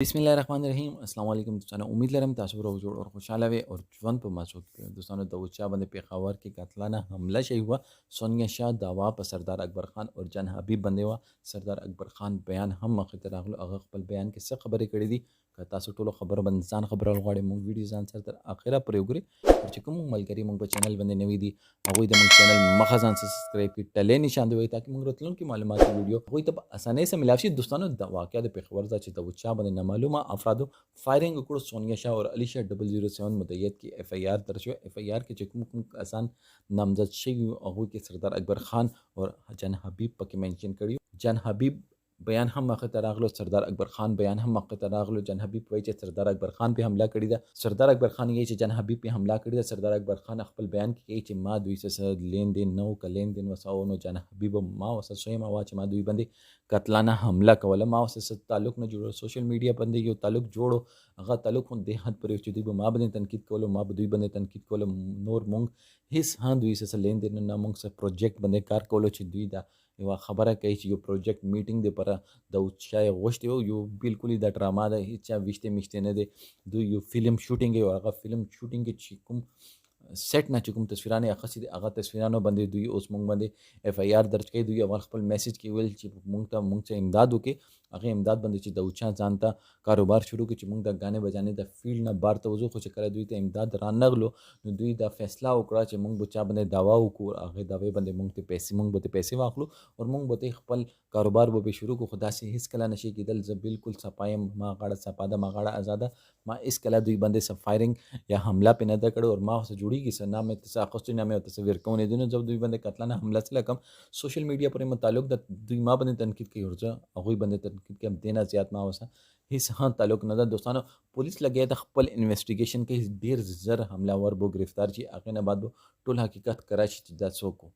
बिस्मिल्लाहिर्रहमानिर्रहीम अस्सलाम वालेकुम दोस्तों। उम्मीद लरम तासु रोग जोड़ और खुशहाल वे और ژوند په مسعود کې دوستانو د وچا باندې پیښور کې قاتلانه حمله شوی و سونیا شاه داوا په سردار اکبر خان اور جن حبیب باندې و سردار اکبر خان بیان هم مخې ته راغلو هغه خپل بیان کې څه خبرې کړې دي که تاسو ټولو خبر باندې ځان خبرول غواړئ موږ ویډیو ځان سره تر اخره پورې وګورئ او چې کوم ملګري موږ په چینل باندې نوي دي هغوی د موږ چینل مخه ځان سبسکرایب کړي ټلې نشان دی وایي تاکي موږ راتلونکي معلوماتي ویډیو هغوی ته په اسانۍ سره ملاو شي دوستانو د واقعه د پیښور ځای چې د وچا باندې نامعلومه افرادو फायरिंग وکړو سونیا شاه اور علي شاه 007 مدیت کې اف ای آر درج شو اف ای آر کې چې کوم کسان نامزد شوي هغوی کې سردار اکبر خان اور جن حبیب پکې منشن کړي جن حبیب بیان هم مخه ته راغلو سردار اکبر خان بیان هم مخه ته راغلو جن حبیب وایي چې سردار اکبر خان په حمله کړې ده سردار اکبر خان یې چې جن حبیب په حمله کړې ده سردار اکبر خان خپل بیان کې کوي چې ما دوی سره لین دین نو ک لین دین وساو نو جن حبیب ما وسه شوی ما چې ما دوی باندې قتلانه حمله کوله ما وسه تعلق نه جوړو سوشل میډیا باندې یو تعلق جوړو هغه تعلق هم د حد پر چې دوی به ما باندې تنقید کولو ما به دوی باندې تنقید کولو نور مونږ هیڅ دوی سره لین دین نه مونږ سره پروجیکټ باندې کار کولو چې دوی دا یو خبره کوي چې یو پروجیکټ میټینګ دی پر د اوچای غوښتي یو بالکل د ډراما ده هیڅ وشته مشته نه دی دوی یو فلم شوټینګ یو هغه فلم شوټینګ چې کوم سیټ نه چې کوم تصویرانه اخصي هغه تصویرانو باندې دوی اوس مونږ باندې اف ای آر درج کړي دوی اول خپل میسج کې ویل چې مونږ ته امداد وکړي هغه امداد باندې چې د اوچا ځانته کاروبار شروع کړي چې مونږ د غانې بجانې د فیلډ نه بار ته وځو خو چې کله دوی ته امداد را نغلو نو دوی دا فیصله وکړه چې مونږ بچا باندې داوا وکړو هغه داوی باندې مونږ ته پیسې واخلو او مونږ به خپل کاروبار به شروع کو خدا سي هیڅ کله نشي کېدل زه بالکل صفایم ما غاړه صفاده ما غاړه آزاده ما اس کله دوی باندې فایرینګ یا حمله پې نه ده کړې اور ما سره جوړیږي سره نامې ته اخستو نامې او تصویر کوونې دي نو جب دوی باندې قتلانه حمله سره کم سوشل میډیا پر متعلق د دوی ما باندې تنقید کوي ورځه هغوی باندې تنقید کوي دینا زیات ما وسه هیڅ تعلق نه ده دوستانو پولیس لګیا د خپل انویسټیګیشن کې ډیر زر حمله ور بو گرفتار شي هغه نه بعد ټول حقیقت کراشي چې دا څوک